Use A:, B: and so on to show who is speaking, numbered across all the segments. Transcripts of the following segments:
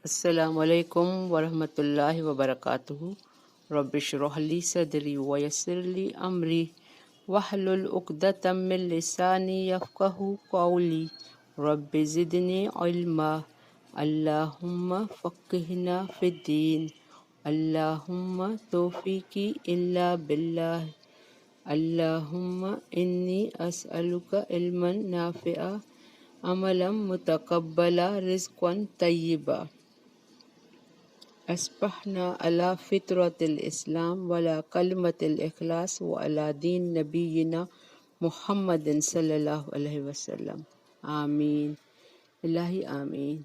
A: السلام علیکم ورحمۃ اللہ وبرکاتہ۔ رب اشرح لی صدری ویسر لی امری واحلل عقدۃ من لسانی یفقہوا قولی رب زدنی علما۔ اللہم فقہنا فی الدین، اللہم توفیقی الا باللہ، اللہم انی اسألک علما نافعا، عملا متقبلا، رزقا طیبا۔ اصبحنا علی فطرۃ الاسلام وعلی کلمۃ الاخلاص وعلی دین نبینا محمد صلی اللہ علیہ وسلم، آمین الہی آمین۔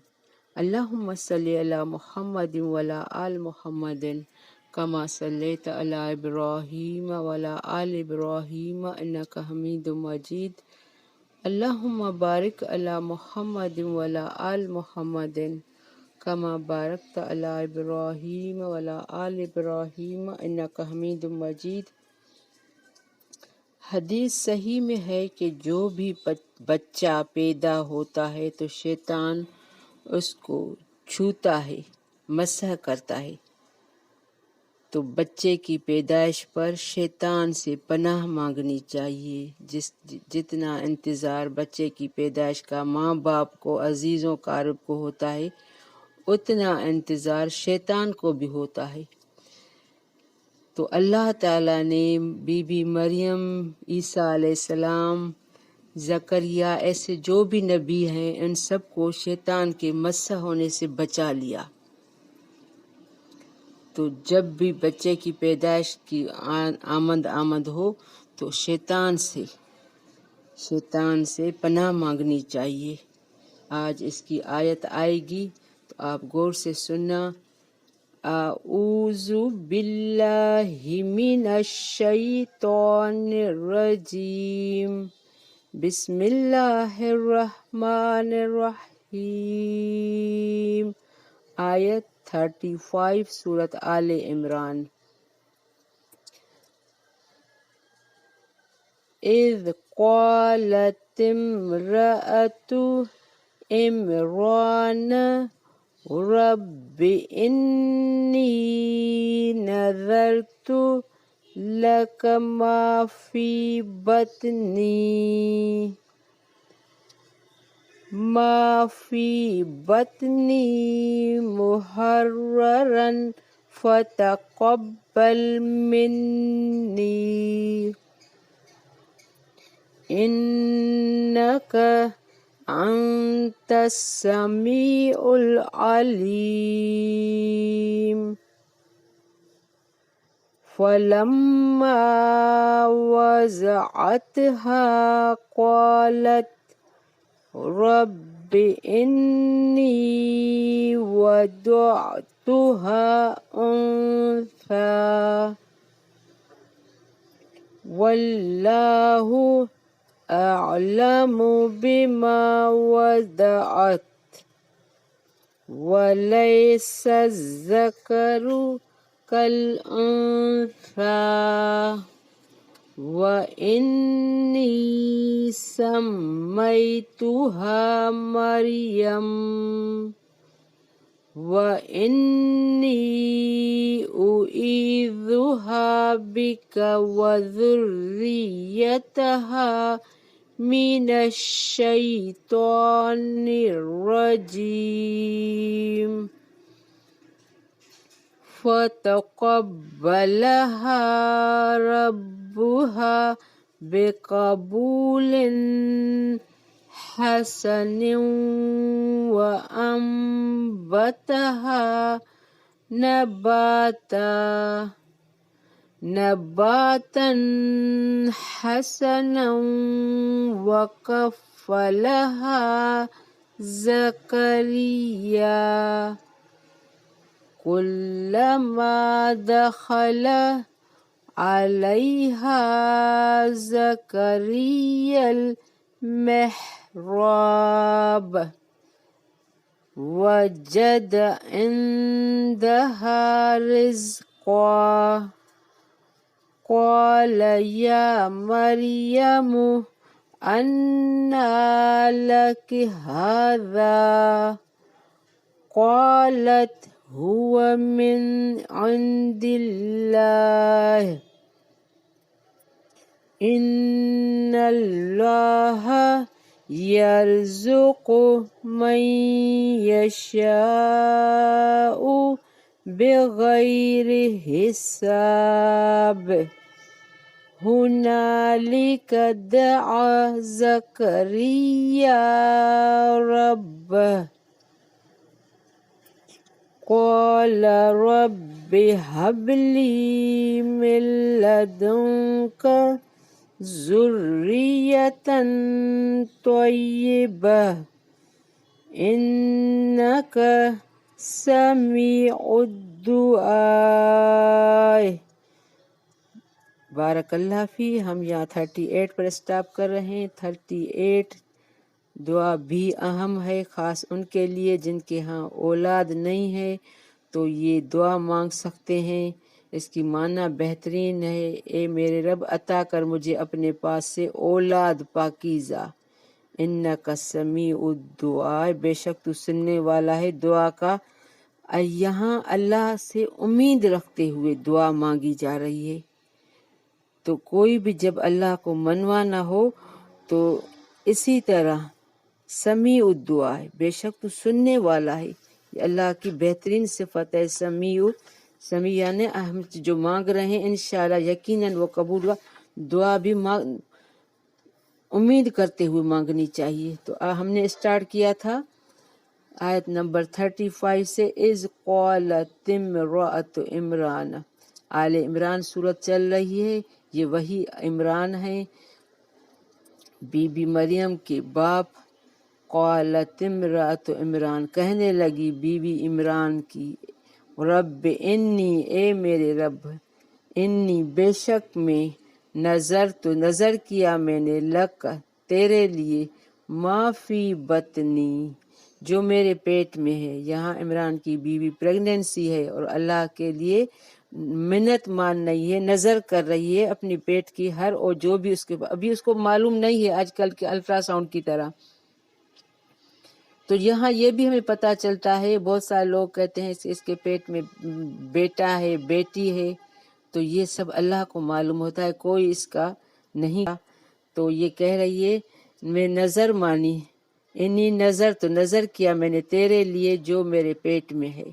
A: اللہم صلی علی محمد وعلی آل محمد کما صلیت علی ابراہیم وعلی آل ابراہیم انک حمید مجید۔ اللہم بارک علی محمد وعلی آل محمد کما بارکت علی ابراہیم وعلی آل ابراہیم انک حمید مجید۔ حدیث صحیح میں ہے کہ جو بھی بچہ پیدا ہوتا ہے تو شیطان اس کو چھوتا ہے، مسح کرتا ہے۔ تو بچے کی پیدائش پر شیطان سے پناہ مانگنی چاہیے۔ جتنا انتظار بچے کی پیدائش کا ماں باپ کو، عزیزوں قارب کو ہوتا ہے، اتنا انتظار شیطان کو بھی ہوتا ہے۔ تو اللہ تعالیٰ نے بی بی مریم، عیسیٰ علیہ السلام، زکریا، ایسے جو بھی نبی ہیں، ان سب کو شیطان کے مسح ہونے سے بچا لیا۔ تو جب بھی بچے کی پیدائش کی آمد ہو تو شیطان سے پناہ مانگنی چاہیے۔ آج اس کی آیت آئے گی تو آپ غور سے سننا۔ اعوذ باللہ من الشیطان الرجیم، بسم اللہ الرحمن الرحیم۔ آیت 35 سورۃ آل عمران۔ اذ قالت امرأة عمران رب انی نذرت لک ما فی بطنی محررا فتقبل منی انک انت السمیع العلیم۔ فلما وضعتها قالت رب انی وضعتها انثی واللہ اعلم بما وضعت ولیس الذکر کالانثی وانی سمیتها مریم وانی اعیذها بک وذریتها من الشیطان الرجیم۔ فتقبلها ربها بقبول حسن وأنبتها نباتا حسنا وكفلها زكريا كلما دخل عليها زكريا المحراب وجد عندها رزقا قال يا مريم أنى لك هذا قالت هو من عند الله إن الله يرزق من يشاء بغير حساب هنالك دعا زكريا ربه قال رب هب لي من لدنك ذرية طيبة إنك سميع الدعاء۔ بارک اللہ فی۔ ہم یہاں 38 پر اسٹاپ کر رہے ہیں۔ 38 دعا بھی اہم ہے، خاص ان کے لیے جن کے ہاں اولاد نہیں ہے تو یہ دعا مانگ سکتے ہیں۔ اس کی معنی بہترین ہے، اے میرے رب عطا کر مجھے اپنے پاس سے اولاد پاکیزہ۔ انکا سمیع الدعاء، بے شک تو سننے والا ہے دعا کا۔ یہاں اللہ سے امید رکھتے ہوئے دعا مانگی جا رہی ہے، تو کوئی بھی جب اللہ کو منوانا ہو تو اسی طرح سمیع الدعاء، بے شک تو سننے والا ہے۔ یہ اللہ کی بہترین صفت ہے سمیع۔ سمیع یعنی ہم جو مانگ رہے ہیں انشاءاللہ یقیناً وہ قبول ہوا۔ دعا بھی امید کرتے ہوئے مانگنی چاہیے۔ تو ہم نے اسٹارٹ کیا تھا آیت نمبر 35 سے، اذ قالت امرأۃ عمران۔ آل عمران صورت چل رہی ہے، یہ وہی عمران ہے، بی بی مریم کے باپ۔ قالت امرأۃ عمران، کہنے لگی بی بی عمران کی، رب انی، اے میرے رب، انی بے شک میں، نظر کیا میں نے، لک تیرے لیے، ما فی بطنی جو میرے پیٹ میں ہے۔ یہاں عمران کی بیوی پریگننسی ہے اور اللہ کے لیے منت مان رہی ہے، نظر کر رہی ہے اپنی پیٹ کی ہر، اور جو بھی اس کے ابھی اس کو معلوم نہیں ہے آج کل کے الٹرا ساؤنڈ کی طرح۔ تو یہاں یہ بھی ہمیں پتہ چلتا ہے، بہت سارے لوگ کہتے ہیں اس کے پیٹ میں بیٹا ہے، بیٹی ہے، تو یہ سب اللہ کو معلوم ہوتا ہے، کوئی اس کا نہیں۔ تو یہ کہہ رہی ہے میں نظر مانی، انی نظر کیا میں نے تیرے لیے جو میرے پیٹ میں ہے،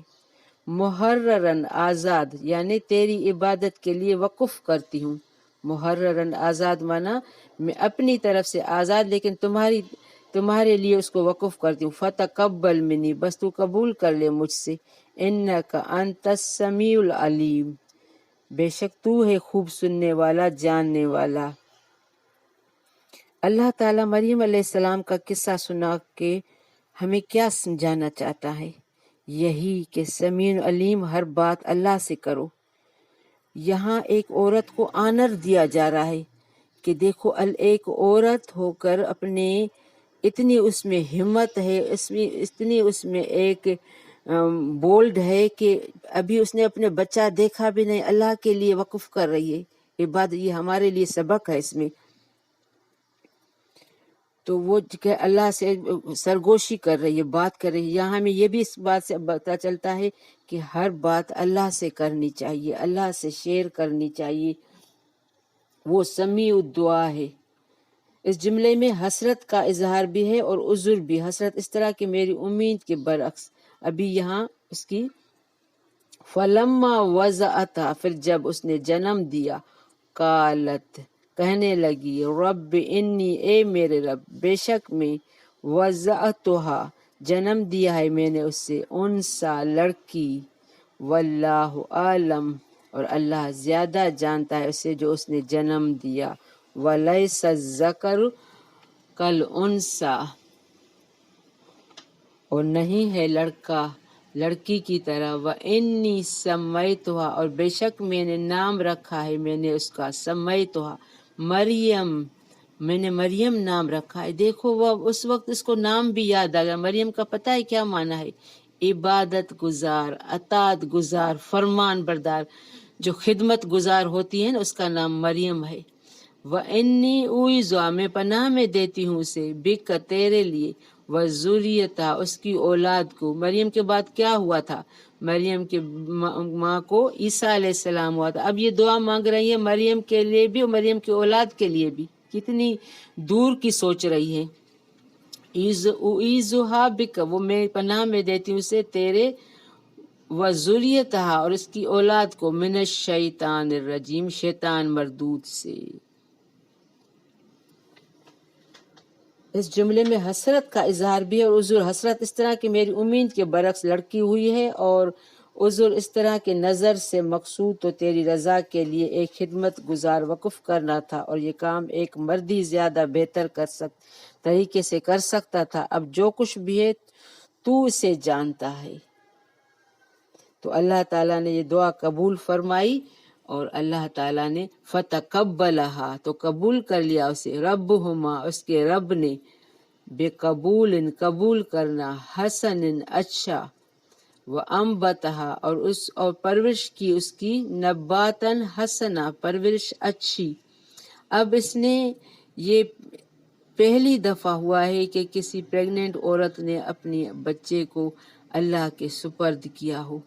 A: محررن آزاد یعنی تیری عبادت کے لیے وقف کرتی ہوں۔ محررن آزاد مانا میں اپنی طرف سے آزاد، لیکن تمہارے لیے اس کو وقف کرتی ہوں۔ فتقبل منی، بس تو قبول کر لے مجھ سے، انک انت السمیع العلیم، بے شک تو ہے خوب سننے والا، جاننے والا۔ اللہ تعالیٰ مریم علیہ السلام کا قصہ سنا کے ہمیں کیا سمجھانا چاہتا ہے؟ یہی کہ سمیع علیم، ہر بات اللہ سے کرو۔ یہاں ایک عورت کو آنر دیا جا رہا ہے کہ دیکھو ایک عورت ہو کر اپنے اتنی اس میں ہمت ہے، اتنی اس میں ایک بولڈ ہے کہ ابھی اس نے اپنے بچہ دیکھا بھی نہیں، اللہ کے لیے وقف کر رہی ہے عبادت۔ یہ ہمارے لیے سبق ہے اس میں۔ تو وہ کہ اللہ سے سرگوشی کر رہی ہے، بات کر رہی ہے۔ یہاں ہمیں یہ بھی اس بات سے پتہ چلتا ہے کہ ہر بات اللہ سے کرنی چاہیے، اللہ سے شیئر کرنی چاہیے، وہ سمیع الدعا ہے۔ اس جملے میں حسرت کا اظہار بھی ہے اور عذر بھی۔ حسرت اس طرح کہ میری امید کے برعکس، ابھی یہاں اس کی فلما وضعتها، پھر جب اس نے جنم دیا، قالت کہنے لگی، رب انی، اے میرے رب، بے شک میں، وضعتها جنم دیا ہے میں نے اس سے، انسا لڑکی، واللہ عالم اور اللہ زیادہ جانتا ہے اسے جو اس نے جنم دیا، ولیس الذکر کالانثی اور نہیں ہے لڑکا لڑکی کی طرح، وانی سمیتها اور بے شک میں نے نام رکھا ہے میں نے اس کا، سمیتها مریم، میں نے مریم نام رکھا ہے۔ دیکھو وہ اس وقت اس کو نام بھی یاد آ گیا۔ مریم کا پتہ ہے کیا معنی ہے؟ عبادت گزار، اطاعت گزار، فرمان بردار، جو خدمت گزار ہوتی ہے نا، اس کا نام مریم ہے۔ وَإِنِّي أُعِيذُهَا میں پناہ میں دیتی ہوں اسے، بِكَ تیرے لیے، وذریتہا، اس کی اولاد کو۔ مریم کے بعد کیا ہوا تھا؟ مریم کے ماں کو عیسیٰ علیہ السلام ہوا تھا۔ اب یہ دعا مانگ رہی ہے مریم کے لیے بھی اور مریم کی اولاد کے لیے بھی۔ کتنی دور کی سوچ رہی ہے۔ اعیذھا بک، وہ میں پناہ میں دیتی ہوں اسے تیرے، وذریتہا، اور اس کی اولاد کو، من الشیطان الرجیم، شیطان مردود سے۔ اس جملے میں حسرت کا اظہار بھی ہے، اور عذر، حسرت اس طرح کہ میری امید کے برعکس لڑکی ہوئی ہے، اور عذر اس طرح کہ نظر سے مقصود تو تیری رضا کے لیے ایک خدمت گزار وقف کرنا تھا، اور یہ کام ایک مرد ہی زیادہ بہتر طریقے سے کر سکتا تھا۔ اب جو کچھ بھی ہے تو اسے جانتا ہے۔ تو اللہ تعالیٰ نے یہ دعا قبول فرمائی، اور اللہ تعالیٰ نے فتقبلہا، تو قبول کر لیا اسے، ربہما، اس کے رب نے، بے قبول کرنا، حسن، اچھا، وانبتہا، اور پرورش کی اس کی، نباتن حسنا، پرورش اچھی۔ اب اس نے یہ پہلی دفعہ ہوا ہے کہ کسی پریگننٹ عورت نے اپنی بچے کو اللہ کے سپرد کیا ہو۔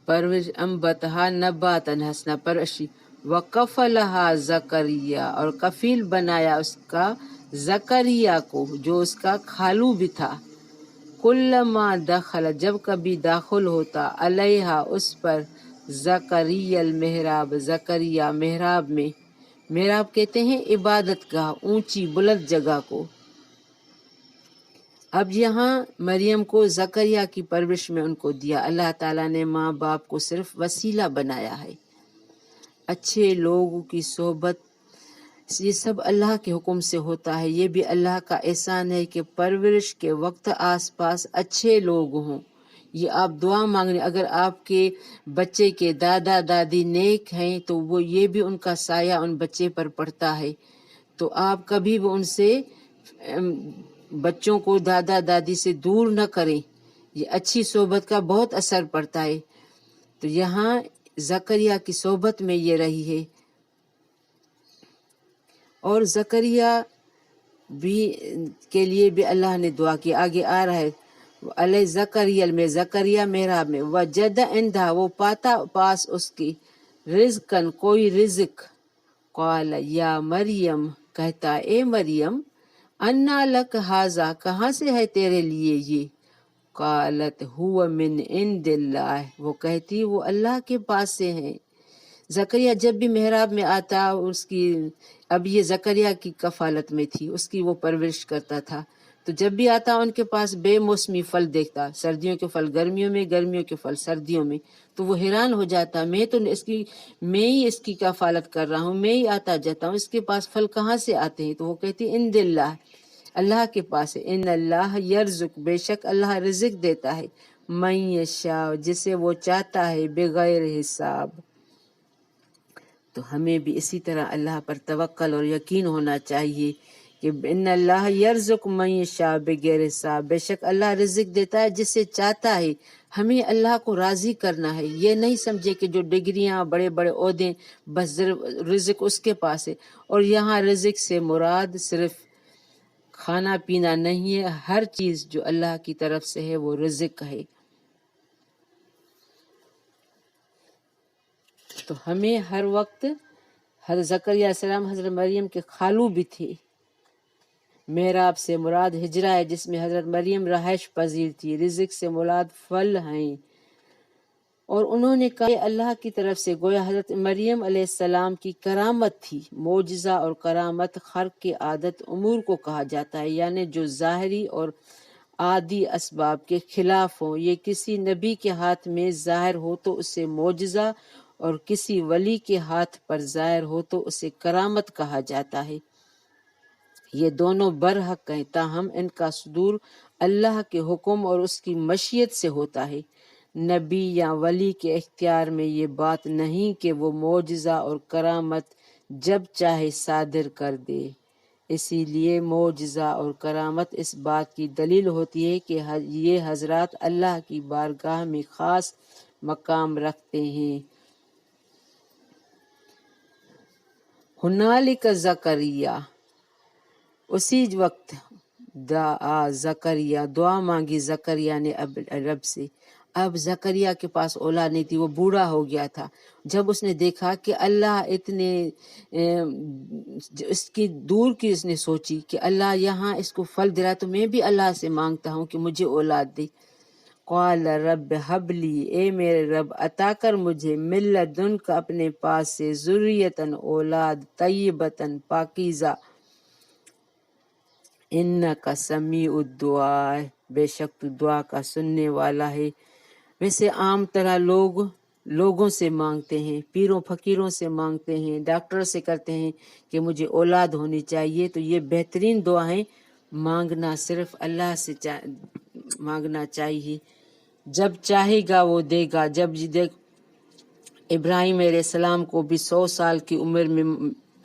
A: پرورش، انبتہا نباتن حسنا، پرورشی، وکفلہا زکریا، اور کفیل بنایا اس کا زکریا کو، جو اس کا خالو بھی تھا۔ کلما دخل، جب کبھی داخل ہوتا، علیہا، اس پر، زکریا المحراب، زکریا محراب میں، محراب کہتے ہیں عبادت گاہ، اونچی بلند جگہ کو۔ اب یہاں مریم کو زکریا کی پرورش میں ان کو دیا۔ اللہ تعالیٰ نے ماں باپ کو صرف وسیلہ بنایا ہے۔ اچھے لوگوں کی صحبت، یہ سب اللہ کے حکم سے ہوتا ہے۔ یہ بھی اللہ کا احسان ہے کہ پرورش کے وقت آس پاس اچھے لوگ ہوں۔ یہ آپ دعا مانگنے، اگر آپ کے بچے کے دادا دادی نیک ہیں تو وہ یہ بھی ان کا سایہ ان بچے پر پڑتا ہے۔ تو آپ کبھی بھی ان سے بچوں کو دادا دادی سے دور نہ کریں، یہ اچھی صحبت کا بہت اثر پڑتا ہے۔ تو یہاں زکریا کی صحبت میں یہ رہی ہے، اور زکریا بھی کے لیے بھی اللہ نے دعا کی۔ آگے آ رہا ہے، علیہ زکریا میں، زکریا محراب میں، وجد عندہا، وہ پاتا پاس اس کی، رزقن، کوئی رزق، قال یا مریم، کہتا اے مریم، انا لک ھذا، کہاں سے ہے تیرے لیے یہ، قالت ہوا من عند اللہ، وہ کہتی وہ اللہ کے پاس سے ہیں۔ زکریا جب بھی محراب میں آتا، اس کی، اب یہ زکریا کی کفالت میں تھی، اس کی وہ پرورش کرتا تھا، تو جب بھی آتا ان کے پاس بے موسمی پھل دیکھتا، سردیوں کے پھل گرمیوں میں، گرمیوں کے پھل سردیوں میں، تو وہ حیران ہو جاتا، میں ہی اس کی کفالت کر رہا ہوں، میں ہی آتا جاتا ہوں، اس کے پاس پھل کہاں سے آتے ہیں؟ تو وہ کہتی عند اللہ، اللہ کے پاس ہے، ان اللہ یرزق، بے شک اللہ رزق دیتا ہے، من یشاء، جسے وہ چاہتا ہے، بغیر حساب۔ تو ہمیں بھی اسی طرح اللہ پر توکل اور یقین ہونا چاہیے کہ ان اللہ یرزق من یشاء بغیر حساب، بے شک اللہ رزق دیتا ہے جسے چاہتا ہے۔ ہمیں اللہ کو راضی کرنا ہے، یہ نہیں سمجھے کہ جو ڈگریاں، بڑے بڑے عہدے، بس رزق اس کے پاس ہے۔ اور یہاں رزق سے مراد صرف کھانا پینا نہیں ہے، ہر چیز جو اللہ کی طرف سے ہے وہ رزق ہے۔ تو ہمیں ہر وقت، حضرت زکریا علیہ السلام حضرت مریم کے خالو بھی تھے۔ محراب سے مراد ہجرہ ہے جس میں حضرت مریم رہائش پذیر تھی، رزق سے مراد پھل ہیں، اور انہوں نے کہا یہ اللہ کی طرف سے، گویا حضرت مریم علیہ السلام کی کرامت تھی۔ معجزہ اور کرامت خرق کے عادت امور کو کہا جاتا ہے، یعنی جو ظاہری اور عادی اسباب کے خلاف ہوں۔ یہ کسی نبی کے ہاتھ میں ظاہر ہو تو اسے معجزہ، اور کسی ولی کے ہاتھ پر ظاہر ہو تو اسے کرامت کہا جاتا ہے۔ یہ دونوں برحق ہیں، تاہم ان کا صدور اللہ کے حکم اور اس کی مشیت سے ہوتا ہے۔ نبی یا ولی کے اختیار میں یہ بات نہیں کہ وہ معجزہ اور کرامت جب چاہے صادر کر دے۔ اسی لیے معجزہ اور کرامت اس بات کی دلیل ہوتی ہے کہ یہ حضرات اللہ کی بارگاہ میں خاص مقام رکھتے ہیں۔ ہنالک زکریا، اسی وقت دعا زکریا، دعا مانگی زکریا نے اب رب سے۔ اب زکریا کے پاس اولاد نہیں تھی، وہ بوڑھا ہو گیا تھا۔ جب اس نے دیکھا کہ اللہ اتنے اس کی دور کی، اس نے سوچی کہ اللہ یہاں اس کو پھل دے رہا تو میں بھی اللہ سے مانگتا ہوں کہ مجھے اولاد دے۔ قال رب حب لی، اے میرے رب عطا کر مجھے من لدنک اپنے پاس سے، ذریتن اولاد، طیبتن پاکیزہ، انکا سمیع الدعاء، بے شک تو دعا کا سننے والا ہے۔ ویسے عام طرح لوگوں سے مانگتے ہیں، پیروں فقیروں سے مانگتے ہیں، ڈاکٹر سے کرتے ہیں کہ مجھے اولاد ہونی چاہیے، تو یہ بہترین دعا ہے۔ مانگنا صرف اللہ سے مانگنا چاہیے، جب چاہے گا وہ دے گا۔ جب ابراہیم علیہ السلام کو بھی 100 سال کی عمر میں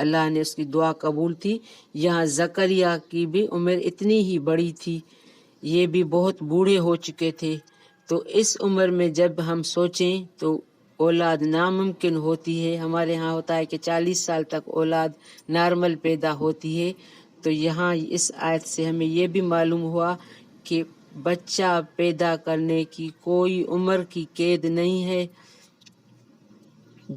A: اللہ نے اس کی دعا قبول تھی، یہاں زکریا کی بھی عمر اتنی ہی بڑی تھی، یہ بھی بہت بوڑھے ہو چکے تھے۔ تو اس عمر میں جب ہم سوچیں تو اولاد ناممکن ہوتی ہے۔ ہمارے ہاں ہوتا ہے کہ 40 سال تک اولاد نارمل پیدا ہوتی ہے، تو یہاں اس آیت سے ہمیں یہ بھی معلوم ہوا کہ بچہ پیدا کرنے کی کوئی عمر کی قید نہیں ہے۔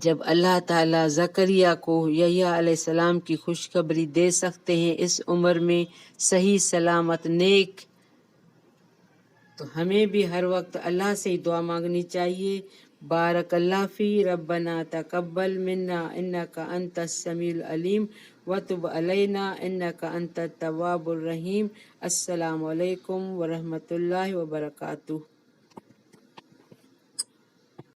A: جب اللہ تعالیٰ زکریا کو یحییٰ علیہ السلام کی خوشخبری دے سکتے ہیں اس عمر میں، صحیح سلامت نیک، تو ہمیں بھی ہر وقت اللہ سے ہی دعا مانگنی چاہیے۔ بارک اللہ فی، ربنا تقبل منا انک انت السمیع العلیم وتب علینا انک انت التواب الرحیم۔ السلام علیکم ورحمۃ اللہ وبرکاتہ۔